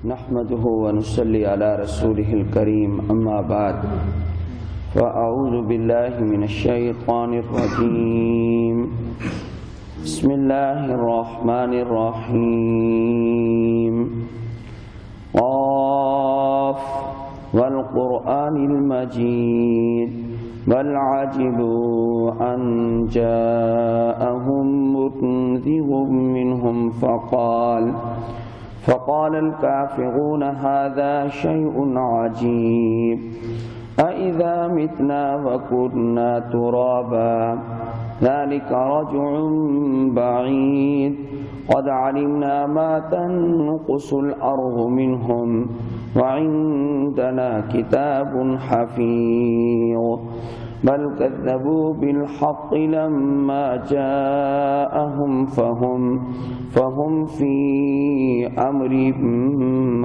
نحمده ونصلي على رسوله الكريم أما بعد فأعوذ بالله من الشيطان الرجيم بسم الله الرحمن الرحيم قاف والقرآن المجيد بل عجبوا أن جاءهم منذر منهم فقال الكافرون هذا شيء عجيب أإذا متنا وكنا ترابا ذلك رجع بعيد قد علمنا ما تنقص الأرض منهم وعندنا كتاب حفيظ بل كذبوا بالحق لما جاءهم فهم في أمر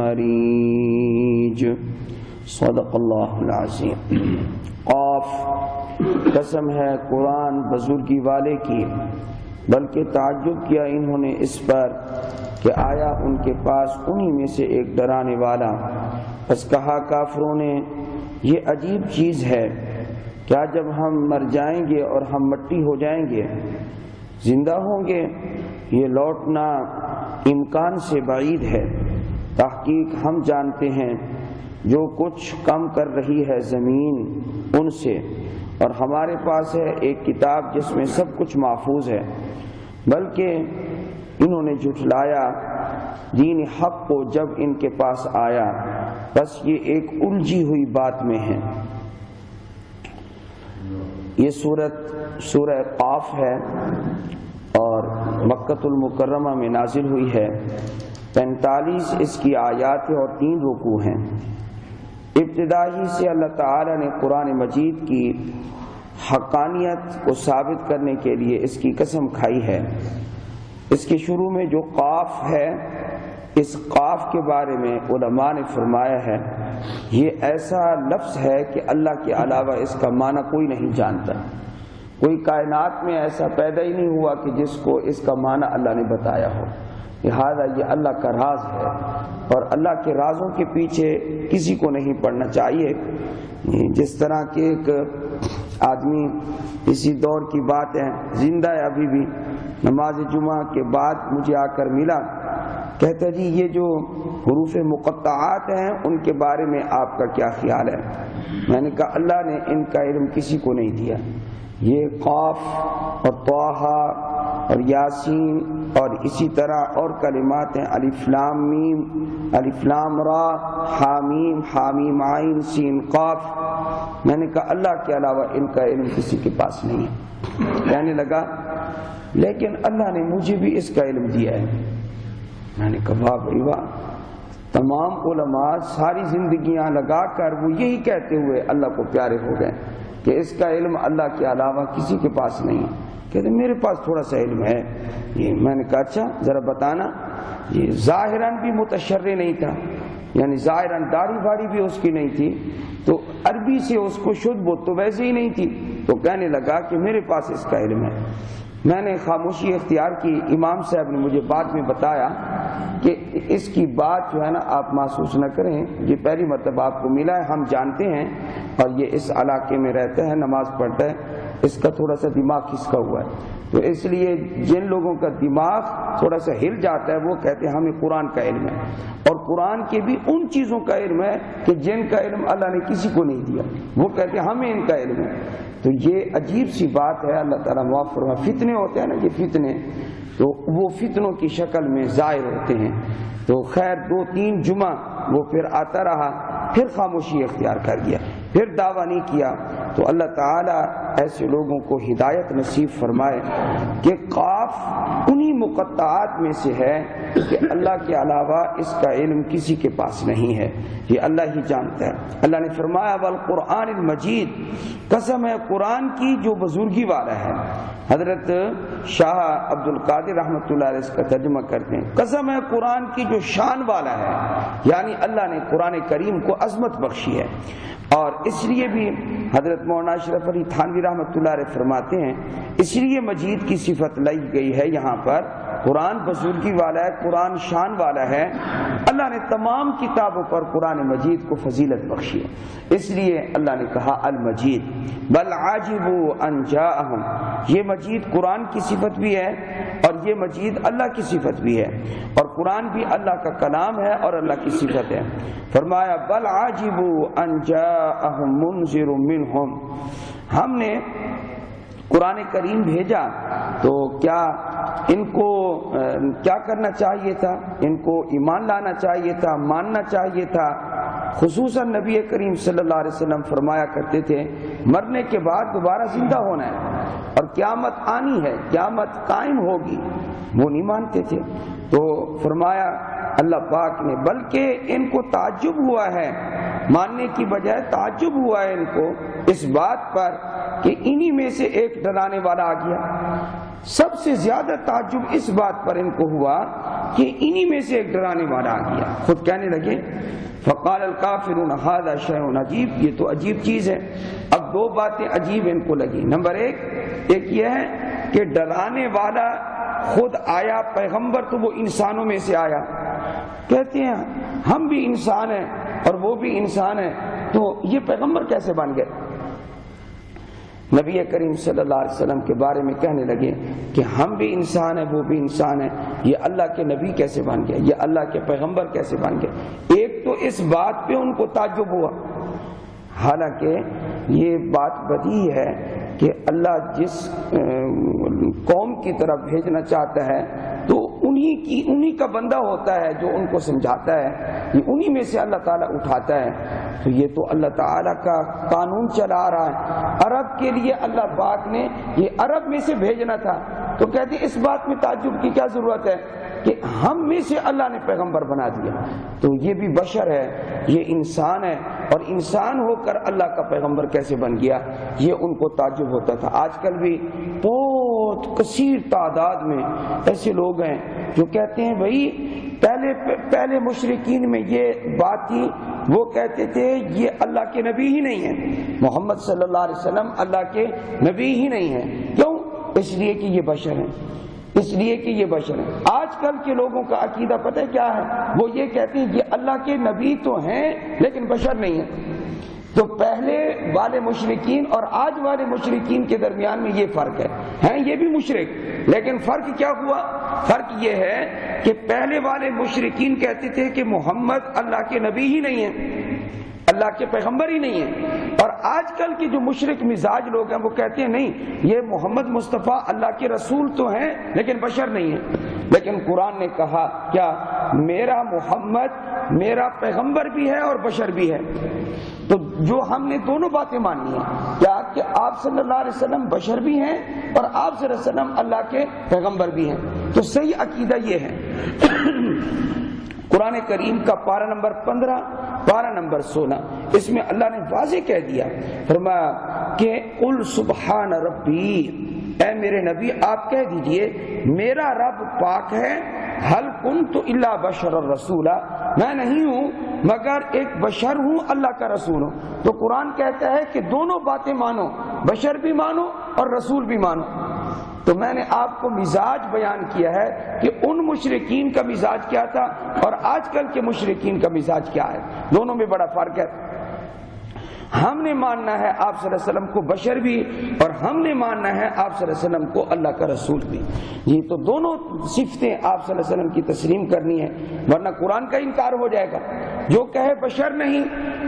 مريج صدق اللہ العظیم۔ قاف، قسم ہے قرآن بزرگی والے کی، بلکہ تعجب کیا انہوں نے اس پر کہ آیا ان کے پاس انہی میں سے ایک ڈرانے والا۔ پس کہا کافروں نے یہ عجیب چیز ہے، کیا جب ہم مر جائیں گے اور ہم مٹی ہو جائیں گے زندہ ہوں گے؟ یہ لوٹنا امکان سے بعید ہے۔ تحقیق ہم جانتے ہیں جو کچھ کم کر رہی ہے زمین ان سے، اور ہمارے پاس ہے ایک کتاب جس میں سب کچھ محفوظ ہے، بلکہ انہوں نے جھٹلایا دین حق کو جب ان کے پاس آیا، بس یہ ایک الجھی ہوئی بات میں ہے۔ یہ سورہ قاف ہے اور مکۃ المکرمہ میں نازل ہوئی ہے۔ 45 اس کی آیات اور 3 رکوع ہیں۔ ابتدا ہی سے اللہ تعالی نے قرآن مجید کی حقانیت کو ثابت کرنے کے لیے اس کی قسم کھائی ہے۔ اس کے شروع میں جو قاف ہے، اس قاف کے بارے میں علماء نے فرمایا ہے یہ ایسا لفظ ہے کہ اللہ کے علاوہ اس کا معنی کوئی نہیں جانتا۔ کوئی کائنات میں ایسا پیدا ہی نہیں ہوا کہ جس کو اس کا معنی اللہ نے بتایا ہو، لہذا یہ اللہ کا راز ہے، اور اللہ کے رازوں کے پیچھے کسی کو نہیں پڑنا چاہیے۔ جس طرح کہ ایک آدمی، اسی دور کی بات ہے، زندہ ہے ابھی بھی، نماز جمعہ کے بعد مجھے آ کر ملا، کہتا جی یہ جو حروف مقطعات ہیں ان کے بارے میں آپ کا کیا خیال ہے؟ میں نے کہا اللہ نے ان کا علم کسی کو نہیں دیا۔ یہ قاف اور طٰہٰ اور یاسین اور اسی طرح اور کلمات ہیں، الف لام میم، الف لام را، حامیم، حامیم عین سین قاف۔ میں نے کہا اللہ کے علاوہ ان کا علم کسی کے پاس نہیں ہے۔ کہنے لگا لیکن اللہ نے مجھے بھی اس کا علم دیا ہے۔ میں نے کہا واہ بھائی واہ، تمام علماء ساری زندگیاں لگا کر وہ یہی کہتے ہوئے اللہ کو پیارے ہو گئے کہ اس کا علم اللہ کے علاوہ کسی کے پاس نہیں ہے۔ کہتے میرے پاس تھوڑا سا علم ہے۔ میں نے کہا اچھا ذرا بتانا۔ یہ ظاہراً بھی متشرع نہیں تھا، یعنی ظاہراً داڑھی باڑھی بھی اس کی نہیں تھی، تو عربی سے اس کو شدھ بوت تو ویسے ہی نہیں تھی، تو کہنے لگا کہ میرے پاس اس کا علم ہے۔ میں نے خاموشی اختیار کی۔ امام صاحب نے مجھے بعد میں بتایا کہ اس کی بات جو ہے نا آپ محسوس نہ کریں، یہ پہلی مرتبہ آپ کو ملا ہے، ہم جانتے ہیں، اور یہ اس علاقے میں رہتا ہے، نماز پڑھتا ہے، اس کا تھوڑا سا دماغ کھسکا ہوا ہے، تو اس لیے جن لوگوں کا دماغ تھوڑا سا ہل جاتا ہے وہ کہتے ہیں ہمیں قرآن کا علم ہے، اور قرآن کے بھی ان چیزوں کا علم ہے کہ جن کا علم اللہ نے کسی کو نہیں دیا، وہ کہتے ہیں ہمیں ان کا علم ہے۔ تو یہ عجیب سی بات ہے، اللہ تعالیٰ معاف فرمائے۔ فتنے ہوتے ہیں نا، یہ فتنے تو وہ فتنوں کی شکل میں ظاہر ہوتے ہیں۔ تو خیر 2-3 جمعہ وہ پھر آتا رہا، پھر خاموشی اختیار کر گیا، پھر دعویٰ نہیں کیا۔ تو اللہ تعالیٰ ایسے لوگوں کو ہدایت نصیب فرمائے کہ قاف انہی مقطعات میں سے ہے کہ اللہ کے علاوہ اس کا علم کسی کے پاس نہیں ہے، یہ اللہ ہی جانتا ہے۔ اللہ نے فرمایا والقرآن المجید، قسم ہے قرآن کی جو بزرگی والا ہے۔ حضرت شاہ عبد القادر رحمۃ اللہ علیہ اس کا ترجمہ کرتے ہیں، قسم ہے قرآن کی جو شان والا ہے، یعنی اللہ نے قرآن کریم کو عظمت بخشی ہے۔ اور اس لیے بھی حضرت مولانا اشرف علی تھانوی رحمۃ اللہ علیہ فرماتے ہیں اس لیے مجید کی صفت لائی گئی ہے یہاں پر قرآن بزرگی والا ہے، قرآن شان والا ہے۔ اللہ نے تمام کتابوں پر قرآن مجید کو فضیلت بخشی ہے، اس لیے اللہ نے کہا المجید۔ بل عاجبوا ان جاءہم، یہ مجید قرآن کی صفت بھی ہے اور یہ مجید اللہ کی صفت بھی ہے، اور قرآن بھی اللہ کا کلام ہے اور اللہ کی صفت ہے۔ فرمایا بل عاجبوا ان جاءہم منذر منہم، ہم نے قرآن کریم بھیجا تو کیا ان کو کیا کرنا چاہیے تھا؟ ان کو ایمان لانا چاہیے تھا، ماننا چاہیے تھا۔ خصوصاً نبی کریم صلی اللہ علیہ وسلم فرمایا کرتے تھے مرنے کے بعد دوبارہ زندہ ہونا ہے اور قیامت آنی ہے، قیامت قائم ہوگی، وہ نہیں مانتے تھے۔ تو فرمایا اللہ پاک نے بلکہ ان کو تعجب ہوا ہے، ماننے کی بجائے تعجب ہوا ہے ان کو اس بات پر کہ انہی میں سے ایک ڈرانے والا آ گیا۔ سب سے زیادہ تعجب اس بات پر ان کو ہوا کہ انہی میں سے ایک ڈرانے والا آ گیا۔ خود کہنے لگے فقال الکافرون ھذا شیء عجیب، یہ تو عجیب چیز ہے۔ اب دو باتیں عجیب ان کو لگی۔ نمبر ایک یہ ہے کہ ڈرانے والا خود آیا، پیغمبر تو وہ انسانوں میں سے آیا۔ کہتے ہیں ہم بھی انسان ہیں اور وہ بھی انسان ہے، تو یہ پیغمبر کیسے بن گئے؟ نبی کریم صلی اللہ علیہ وسلم کے بارے میں کہنے لگے کہ ہم بھی انسان ہیں، وہ بھی انسان ہیں، یہ اللہ کے نبی کیسے بن گئے، یہ اللہ کے پیغمبر کیسے بن گئے؟ ایک تو اس بات پہ ان کو تعجب ہوا، حالانکہ یہ بات بدیہی ہے کہ اللہ جس قوم کی طرف بھیجنا چاہتا ہے تو انہی کا بندہ ہوتا ہے جو ان کو سمجھاتا ہے، یہ انہی میں سے اللہ تعالیٰ اٹھاتا ہے۔ تو یہ تو اللہ تعالیٰ کا قانون چلا آ رہا ہے۔ عرب کے لیے اللہ پاک نے یہ عرب میں سے بھیجنا تھا، تو کہتے اس بات میں تعجب کی کیا ضرورت ہے کہ ہم میں سے اللہ نے پیغمبر بنا دیا، تو یہ بھی بشر ہے، یہ انسان ہے، اور انسان ہو کر اللہ کا پیغمبر کیسے بن گیا، یہ ان کو تعجب ہوتا تھا۔ آج کل بھی بہت کثیر تعداد میں ایسے لوگ ہیں جو کہتے ہیں بھائی پہلے مشرکین میں یہ بات تھی، وہ کہتے تھے یہ اللہ کے نبی ہی نہیں ہیں، محمد صلی اللہ علیہ وسلم اللہ کے نبی ہی نہیں ہیں۔ کیوں؟ اس لیے کہ یہ بشر ہیں، اس لیے کہ یہ بشر ہیں۔ آج کل کے لوگوں کا عقیدہ پتہ ہے کیا ہے؟ وہ یہ کہتے ہیں یہ اللہ کے نبی تو ہیں لیکن بشر نہیں ہیں۔ تو پہلے والے مشرکین اور آج والے مشرکین کے درمیان میں یہ فرق ہے، ہیں یہ بھی مشرک، لیکن فرق کیا ہوا؟ فرق یہ ہے کہ پہلے والے مشرکین کہتے تھے کہ محمد اللہ کے نبی ہی نہیں ہیں، اللہ کے پیغمبر ہی نہیں ہیں، اور آج کل کے جو مشرک مزاج لوگ ہیں وہ کہتے ہیں نہیں یہ محمد مصطفیٰ اللہ کے رسول تو ہیں لیکن بشر نہیں ہیں۔ لیکن قرآن نے کہا کیا میرا محمد میرا پیغمبر بھی ہے اور بشر بھی ہے، تو جو ہم نے دونوں باتیں ماننی ہیں، کیا کہ آپ صلی اللہ علیہ وسلم بشر بھی ہیں اور آپ صلی اللہ علیہ وسلم اللہ کے پیغمبر بھی ہیں، تو صحیح عقیدہ یہ ہے۔ قرآن کریم کا پارہ نمبر 15 پارہ نمبر 16 اس میں اللہ نے واضح کہہ دیا، فرمایا کہ قل سبحان ربی، اے میرے نبی آپ کہہ دیجئے میرا رب پاک ہے، ہل کنت الا بشر الرسولا، میں نہیں ہوں مگر ایک بشر ہوں، اللہ کا رسول ہوں۔ تو قرآن کہتا ہے کہ دونوں باتیں مانو، بشر بھی مانو اور رسول بھی مانو۔ تو میں نے آپ کو مزاج بیان کیا ہے کہ ان مشرکین کا مزاج کیا تھا اور آج کل کے مشرکین کا مزاج کیا ہے، دونوں میں بڑا فرق ہے۔ ہم نے ماننا ہے آپ صلی اللہ علیہ وسلم کو بشر بھی، اور ہم نے ماننا ہے آپ صلی اللہ علیہ وسلم کو اللہ کا رسول بھی، یہ تو دونوں صفتیں آپ صلی اللہ علیہ وسلم کی تسلیم کرنی ہے، ورنہ قرآن کا انکار ہو جائے گا۔ جو کہے بشر نہیں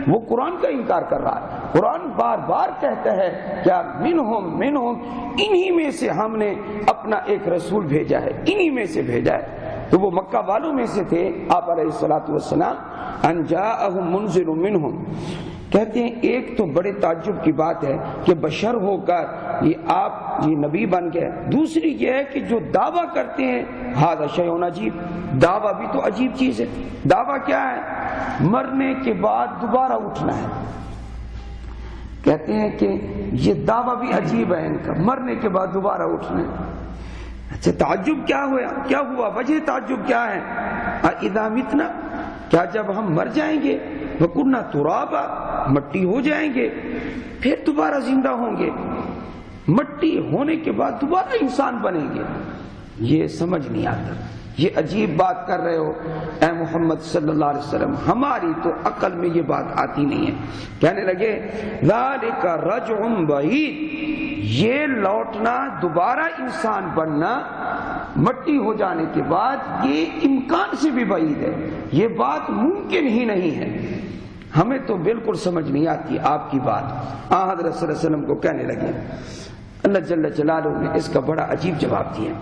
وہ قرآن کا انکار کر رہا ہے۔ قرآن بار بار کہتا ہے کیا منہم انہی میں سے ہم نے اپنا ایک رسول بھیجا ہے، انہی میں سے بھیجا ہے۔ تو وہ مکہ والوں میں سے تھے آپ علیہ الصلوۃ والسلام، ان جاءہم منذر منہم، کہتے ہیں ایک تو بڑے تعجب کی بات ہے کہ بشر ہو کر یہ نبی بن گئے، دوسری یہ ہے کہ جو دعویٰ کرتے ہیں ھذا شیء عجیب، دعویٰ بھی تو عجیب چیز ہے۔ دعویٰ کیا ہے؟ مرنے کے بعد دوبارہ اٹھنا ہے۔ کہتے ہیں کہ یہ دعویٰ بھی عجیب ہے ان کا، مرنے کے بعد دوبارہ اٹھنا ہے۔ اچھا تعجب کیا ہوا؟ وجہ تعجب کیا ہے؟ اذا متنا، کیا جب ہم مر جائیں گے، وَكُنَّا تُرَابًا، مٹی ہو جائیں گے، پھر دوبارہ زندہ ہوں گے، مٹی ہونے کے بعد دوبارہ انسان بنیں گے، یہ سمجھ نہیں آتا، یہ عجیب بات کر رہے ہو اے محمد صلی اللہ علیہ وسلم، ہماری تو عقل میں یہ بات آتی نہیں ہے۔ کہنے لگے ذالک رجع بعید، یہ لوٹنا، دوبارہ انسان بننا مٹی ہو جانے کے بعد، یہ امکان سے بھی بعید ہے، یہ بات ممکن ہی نہیں ہے، ہمیں تو بالکل سمجھ نہیں آتی آپ کی بات۔ حضرت صلی اللہ علیہ وسلم کو کہنے لگے، اللہ جل جلالہ نے اس کا بڑا عجیب جواب دیا،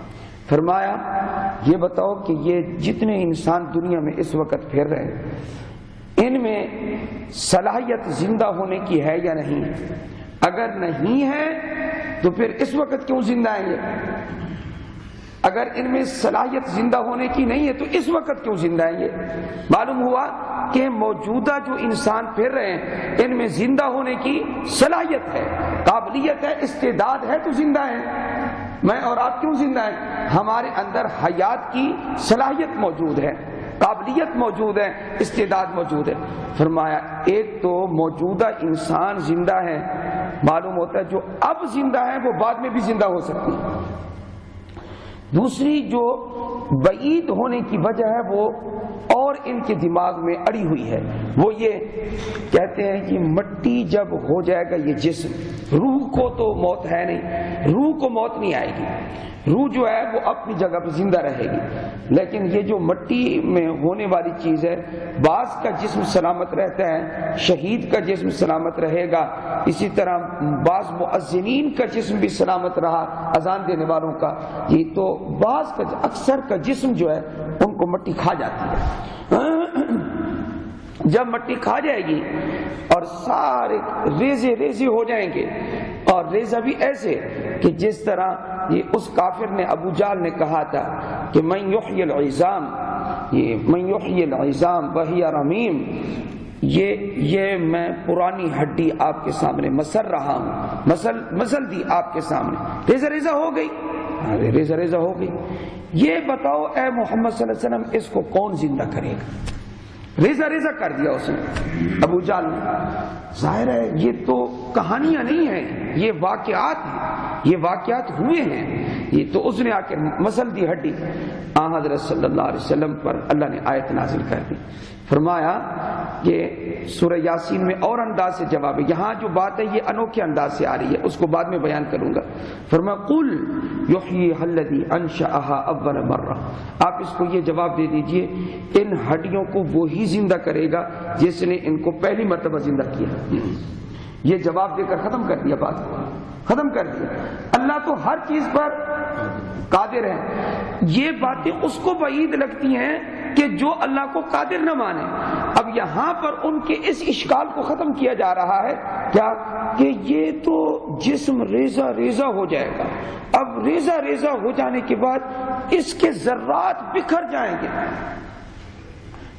فرمایا یہ بتاؤ کہ یہ جتنے انسان دنیا میں اس وقت پھر رہے ہیں، ان میں صلاحیت زندہ ہونے کی ہے یا نہیں؟ اگر نہیں ہے تو پھر اس وقت کیوں زندہ ہیں یہ؟ اگر ان میں صلاحیت زندہ ہونے کی نہیں ہے تو اس وقت کیوں زندہ ہیں یہ؟ معلوم ہوا کہ موجودہ جو انسان پھر رہے ہیں ان میں زندہ ہونے کی صلاحیت ہے، قابلیت ہے، استعداد ہے تو زندہ ہیں۔ میں اور آپ کیوں زندہ ہیں؟ ہمارے اندر حیات کی صلاحیت موجود ہے، قابلیت موجود ہے، استعداد موجود ہے۔ فرمایا ایک تو موجودہ انسان زندہ ہے، معلوم ہوتا ہے جو اب زندہ ہے وہ بعد میں بھی زندہ ہو سکتی ہے۔ دوسری جو بعید ہونے کی وجہ ہے وہ اور ان کے دماغ میں اڑی ہوئی ہے، وہ یہ کہتے ہیں کہ مٹی جب ہو جائے گا یہ جسم، روح کو تو موت ہے نہیں، روح کو موت نہیں آئے گی، روح جو ہے وہ اپنی جگہ پہ زندہ رہے گی، لیکن یہ جو مٹی میں ہونے والی چیز ہے، بعض کا جسم سلامت رہتا ہے، شہید کا جسم سلامت رہے گا، اسی طرح بعض مؤذنین کا جسم بھی سلامت رہا، اذان دینے والوں کا، یہ تو بعض کا اکثر کا جسم جو ہے ان کو مٹی کھا جاتی ہے۔ جب مٹی کھا جائے گی اور سارے ریزے ریزے ہو جائیں گے، اور ریزہ بھی ایسے کہ جس طرح یہ اس کافر نے ابو جہل نے کہا تھا کہ من یحیی العظام، یہ من یحیی العظام وہی رمیم، یہ میں پرانی ہڈی آپ کے سامنے مسل رہا ہوں، مسل دی آپ کے سامنے، ریزہ ریزہ ہو گئی، ریزہ ریزہ ہو گئی، یہ بتاؤ اے محمد صلی اللہ علیہ وسلم اس کو کون زندہ کرے گا؟ ریزہ ریزہ کر دیا اس نے ابو جہل نے۔ ظاہر ہے یہ تو کہانیاں نہیں ہیں، یہ واقعات ہیں، یہ واقعات ہوئے ہیں، یہ تو اس نے آ کے مسل دی ہڈی۔ حضرت صلی اللہ علیہ وسلم پر اللہ نے آیت نازل کر دی، فرمایا کہ سورہ یاسین میں اور انداز سے جواب ہے، یہاں جو بات ہے یہ انوکھے انداز سے آ رہی ہے، اس کو بعد میں بیان کروں گا۔ فرمایا قل یحییھا الذی انشأھا اول مرہ، آپ اس کو یہ جواب دے دیجئے ان ہڈیوں کو وہی زندہ کرے گا جس نے ان کو پہلی مرتبہ زندہ کیا۔ یہ جواب دے کر ختم کر دیا، بات کو ختم کر دیا۔ اللہ تو ہر چیز پر قادر ہے۔ یہ باتیں اس کو بعید لگتی ہیں کہ جو اللہ کو قادر نہ مانے۔ اب یہاں پر ان کے اس اشکال کو ختم کیا جا رہا ہے کیا کہ یہ تو جسم ریزہ ریزہ ہو جائے گا، اب ریزہ ریزہ ہو جانے کے بعد اس کے ذرات بکھر جائیں گے،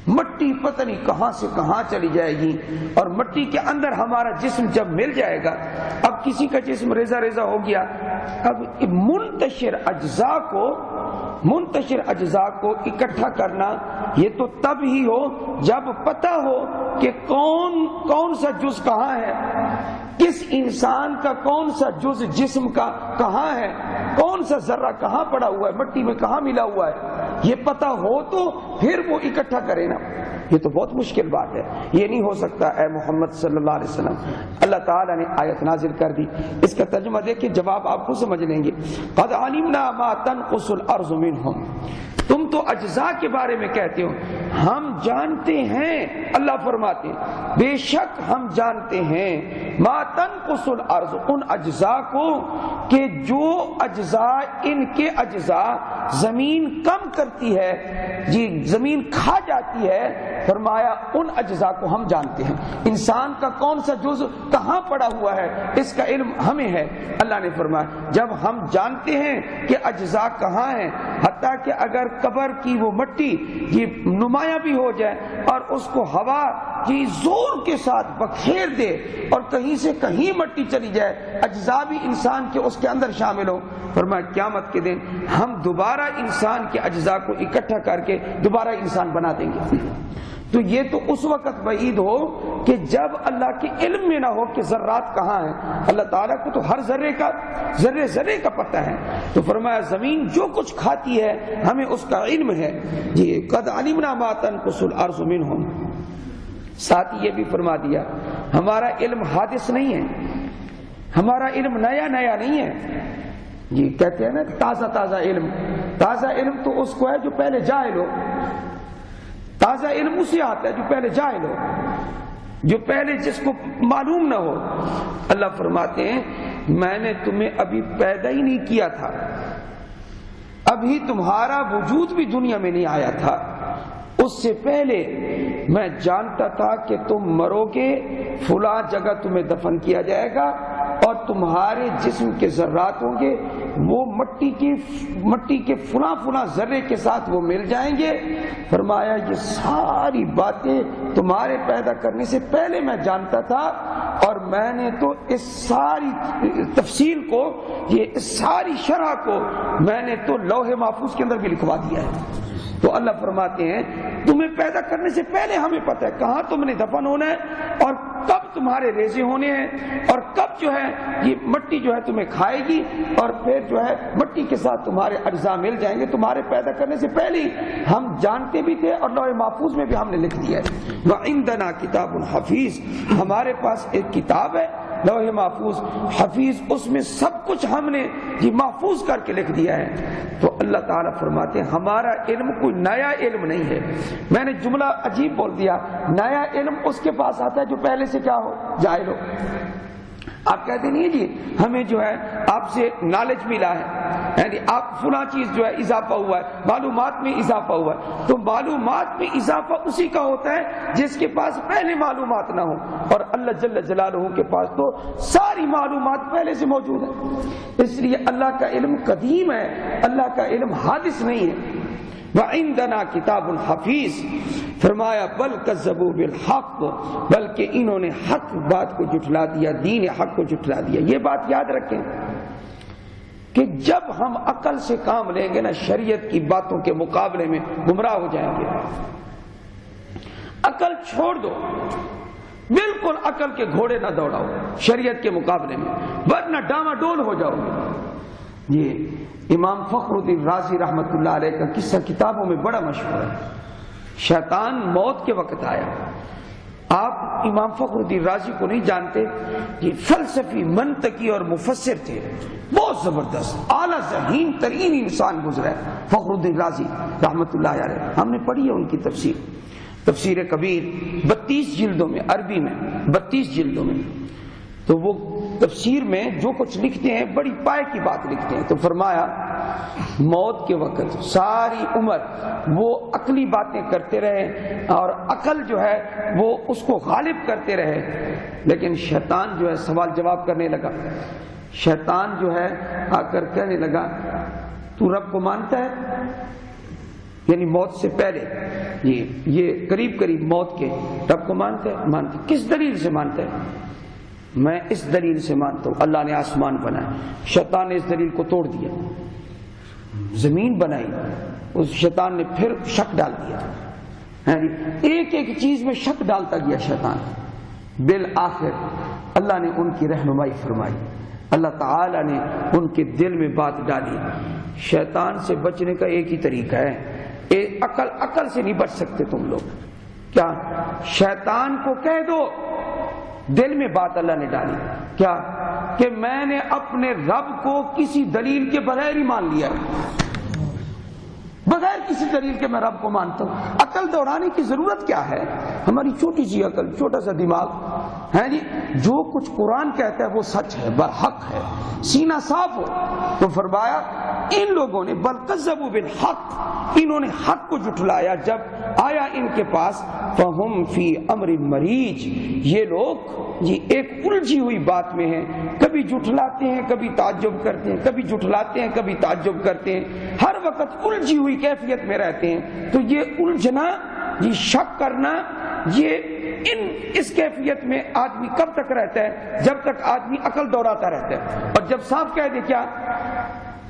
مٹی پتہ نہیں کہاں سے کہاں چلی جائے گی، اور مٹی کے اندر ہمارا جسم جب مل جائے گا، اب کسی کا جسم ریزہ ریزہ ہو گیا، اب منتشر اجزاء کو اکٹھا کرنا یہ تو تب ہی ہو جب پتہ ہو کہ کون سا جز کہاں ہے، کس انسان کا کون سا جز جسم کا کہاں ہے، کون سا ذرہ کہاں پڑا ہوا ہے، مٹی میں کہاں ملا ہوا ہے، یہ پتہ ہو تو پھر وہ اکٹھا کرے نا۔ یہ تو بہت مشکل بات ہے، یہ نہیں ہو سکتا اے محمد صلی اللہ علیہ وسلم۔ اللہ تعالیٰ نے آیت نازل کر دی، اس کا ترجمہ دیکھیں، جواب آپ کو سمجھ لیں گے۔ قد علمنا ما تنقص الارض منہم، تم تو اجزاء کے بارے میں کہتے ہو، ہم جانتے ہیں، اللہ فرماتے ہیں بے شک ہم جانتے ہیں ما تنقص الارض، ان اجزاء کو کہ جو اجزاء ان کے اجزاء زمین کم کرتی ہے، جی زمین کھا جاتی ہے، فرمایا ان اجزاء کو ہم جانتے ہیں، انسان کا کون سا جز کہاں پڑا ہوا ہے اس کا علم ہمیں ہے۔ اللہ نے فرمایا جب ہم جانتے ہیں کہ اجزاء کہاں ہیں، حتیٰ کہ اگر قبر کی وہ مٹی یہ نمایاں بھی ہو جائے اور اس کو ہوا کی زور کے ساتھ بکھیر دے اور کہیں سے کہیں مٹی چلی جائے، اجزاء بھی انسان کے اس کے اندر شامل ہو، فرمایا قیامت کے دن ہم دوبارہ انسان کے اجزاء کو اکٹھا کر کے دوبارہ انسان بنا دیں گے۔ تو یہ تو اس وقت بعید ہو کہ جب اللہ کے علم میں نہ ہو کہ ذرات کہاں ہیں. اللہ تعالیٰ کو تو ہر ذرے کا پتہ ہے. تو فرمایا زمین جو کچھ کھاتی ہے ہمیں اس کا علم ہے. یہ قد علمنا ما تنقص الارض منہم. ساتھ یہ بھی فرما دیا ہمارا علم حادث نہیں ہے, ہمارا علم نیا نہیں ہے. جی کہتے ہیں نا تازہ علم. تازہ علم تو اس کو ہے جو پہلے جاہل ہو. تازہ علم اسے آتا ہے جو پہلے جاہل ہو, جو پہلے جس کو معلوم نہ ہو. اللہ فرماتے ہیں میں نے تمہیں ابھی پیدا ہی نہیں کیا تھا, ابھی تمہارا وجود بھی دنیا میں نہیں آیا تھا. اس سے پہلے میں جانتا تھا کہ تم مرو گے, فلاں جگہ تمہیں دفن کیا جائے گا, اور تمہارے جسم کے ذرات ہوں گے وہ مٹی کے فلاں ذرے کے ساتھ وہ مل جائیں گے. فرمایا یہ ساری باتیں تمہارے پیدا کرنے سے پہلے میں جانتا تھا, اور میں نے تو اس ساری تفصیل کو, یہ اس ساری شرح کو میں نے تو لوح محفوظ کے اندر بھی لکھوا دیا ہے. تو اللہ فرماتے ہیں تمہیں پیدا کرنے سے پہلے ہمیں پتہ ہے کہاں تم نے دفن ہونا ہے, اور کب تمہارے ریزے ہونے ہیں, اور کب جو ہے یہ مٹی جو ہے تمہیں کھائے گی, اور پھر جو ہے مٹی کے ساتھ تمہارے اجزاء مل جائیں گے. تمہارے پیدا کرنے سے پہلے ہم جانتے بھی تھے, اور لوح محفوظ میں بھی ہم نے لکھ دیا ہے. وَعِندَنَا كِتَابٌ حَفِيظٌ. ہمارے پاس ایک کتاب ہے لوح محفوظ حفیظ, اس میں سب کچھ ہم نے یہ محفوظ کر کے لکھ دیا ہے. تو اللہ تعالیٰ فرماتے ہیں ہمارا علم کوئی نیا علم نہیں ہے. میں نے جملہ عجیب بول دیا, نیا علم اس کے پاس آتا ہے جو پہلے سے کیا ہو, جاہل ہو. آپ کہتے نہیں جی ہمیں جو ہے آپ سے نالج ملا ہے, یعنی آپ فلاں چیز جو ہے اضافہ ہوا ہے, معلومات میں اضافہ ہوا ہے. تو معلومات میں اضافہ اسی کا ہوتا ہے جس کے پاس پہلے معلومات نہ ہو, اور اللہ جل جلالہ کے پاس تو ساری معلومات پہلے سے موجود ہے. اس لیے اللہ کا علم قدیم ہے, اللہ کا علم حادث نہیں ہے. وَعِندَنَا كِتَابٌ حَفِيظٌ. فرمایا بل کذبوا بالحق, بلکہ انہوں نے حق بات کو جھٹلا دیا, دین حق کو جھٹلا دیا. یہ بات یاد رکھیں کہ جب ہم عقل سے کام لیں گے نا, شریعت کی باتوں کے مقابلے میں گمراہ ہو جائیں گے. عقل چھوڑ دو, بالکل عقل کے گھوڑے نہ دوڑاؤ شریعت کے مقابلے میں, ورنہ ڈاواڈول ہو جاؤ گے. یہ امام فخر الدین رازی رحمت اللہ علیہ کا قصہ کتابوں میں بڑا مشہور ہے. شیطان موت کے وقت آیا. آپ امام فخر الدین رازی کو نہیں جانتے, یہ فلسفی, منطقی اور مفسر تھے, بہت زبردست اعلیٰ ذہین ترین انسان گزرا ہے فخر الدین رازی رحمت اللہ علیہ. ہم نے پڑھی ہے ان کی تفسیر کبیر 32 جلدوں میں, عربی میں 32 جلدوں میں. تو وہ تفسیر میں جو کچھ لکھتے ہیں بڑی پائے کی بات لکھتے ہیں. تو فرمایا موت کے وقت ساری عمر وہ عقلی باتیں کرتے رہے, اور عقل جو ہے وہ اس کو غالب کرتے رہے, لیکن شیطان جو ہے سوال جواب کرنے لگا. شیطان جو ہے آ کر کہنے لگا تو رب کو مانتا ہے, یعنی موت سے پہلے, یہ قریب موت کے, رب کو مانتا ہے؟ مانتا. کس دلیل سے مانتا ہے؟ میں اس دلیل سے مانتا ہوں اللہ نے آسمان بنایا. شیطان نے اس دلیل کو توڑ دیا, زمین بنائی, اس شیطان نے پھر شک ڈال دیا, ایک ایک چیز میں شک ڈالتا گیا شیطان. بالآخر اللہ نے ان کی رہنمائی فرمائی, اللہ تعالی نے ان کے دل میں بات ڈالی. شیطان سے بچنے کا ایک ہی طریقہ ہے, عقل سے نہیں بچ سکتے تم لوگ. کیا؟ شیطان کو کہہ دو, دل میں بات اللہ نے ڈالی کیا کہ میں نے اپنے رب کو کسی دلیل کے بغیر ہی مان لیا, بغیر کسی دلیل کے میں رب کو مانتا ہوں. عقل دوڑانے کی ضرورت کیا ہے؟ ہماری چھوٹی سی عقل, چھوٹا سا دماغ ہے جی, جو کچھ قرآن کہتا ہے وہ سچ ہے, برحق ہے, سینہ صاف ہو. تو فرمایا ان لوگوں نے بل کذبوا بالحق, انہوں نے حق کو جھٹلایا جب آیا ان کے پاس. فہم فی امر مریج, یہ لوگ یہ ایک الجھی ہوئی بات میں ہیں, کبھی جھٹلاتے ہیں کبھی تعجب کرتے ہیں, کبھی جھٹلاتے ہیں کبھی تعجب کرتے ہیں, ہر وقت الجھی ہوئی کیفیت میں رہتے ہیں. تو یہ الجھنا, یہ شک کرنا, یہ اس کیفیت میں آدمی کب تک رہتا ہے؟ جب تک آدمی عقل دوڑاتا رہتا ہے. اور جب صاف کہہ دے کیا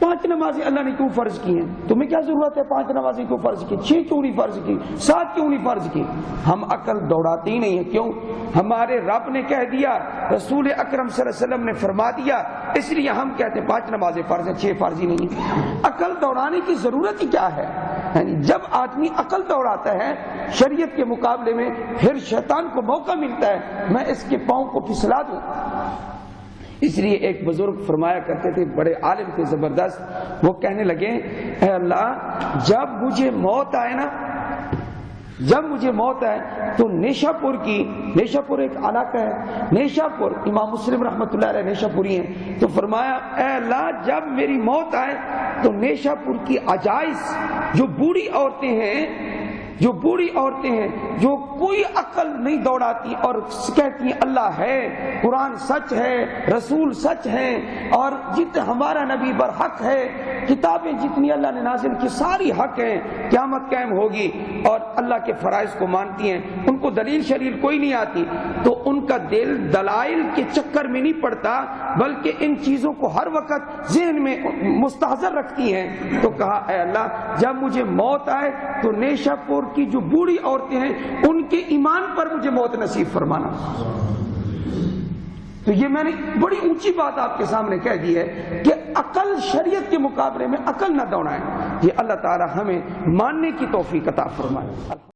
5 نمازیں اللہ نے کیوں فرض کی ہیں؟ تمہیں کیا ضرورت ہے 5 نمازیں کیوں فرض کی؟ 6 کیوں نہیں فرض کی؟ 7 کیوں نہیں فرض کی؟ ہم عقل دوڑاتے ہی نہیں ہیں. کیوں؟ ہمارے رب نے کہہ دیا، رسول اکرم صلی اللہ علیہ وسلم نے فرما دیا، اس لیے ہم کہتے ہیں 5 نمازیں فرض ہیں، 6 فرض ہی نہیں ہیں. عقل دوڑانے کی ضرورت ہی کیا ہے؟ یعنی جب آدمی عقل دوڑاتا ہے شریعت کے مقابلے میں، پھر شیطان کو موقع ملتا ہے میں اس کے پاؤں کو پھسلا دوں. اس لیے ایک بزرگ فرمایا کرتے تھے، بڑے عالم تھے زبردست، وہ کہنے لگے اے اللہ جب مجھے موت آئے نا، جب مجھے موت آئے تو نیشا پور کی، نیشا پور ایک علاقہ ہے، نیشا پور، امام مسلم رحمۃ اللہ علیہ نیشا پوری ہیں، تو فرمایا اے اللہ جب میری موت آئے تو نیشا پور کی عجائز جو بوڑھی عورتیں ہیں، جو بوڑھی عورتیں ہیں جو کوئی عقل نہیں دوڑاتی اور کہتی ہیں اللہ ہے، قرآن سچ ہے، رسول سچ ہیں، اور ہمارا نبی برحق ہے، کتابیں جتنی اللہ نے نازل کی ساری حق ہیں، قیامت قائم ہوگی، اور اللہ کے فرائض کو مانتی ہیں، ان کو دلیل شریل کوئی نہیں آتی، تو ان کا دل دلائل کے چکر میں نہیں پڑتا بلکہ ان چیزوں کو ہر وقت ذہن میں مستحضر رکھتی ہیں. تو کہا اے اللہ جب مجھے موت آئے تو نیشا پور کی جو بوڑھی عورتیں ہیں ان کے ایمان پر مجھے موت نصیب فرمانا. تو یہ میں نے بڑی اونچی بات آپ کے سامنے کہہ دی ہے کہ عقل شریعت کے مقابلے میں عقل نہ دوڑائیں. یہ اللہ تعالی ہمیں ماننے کی توفیق عطا فرمائے.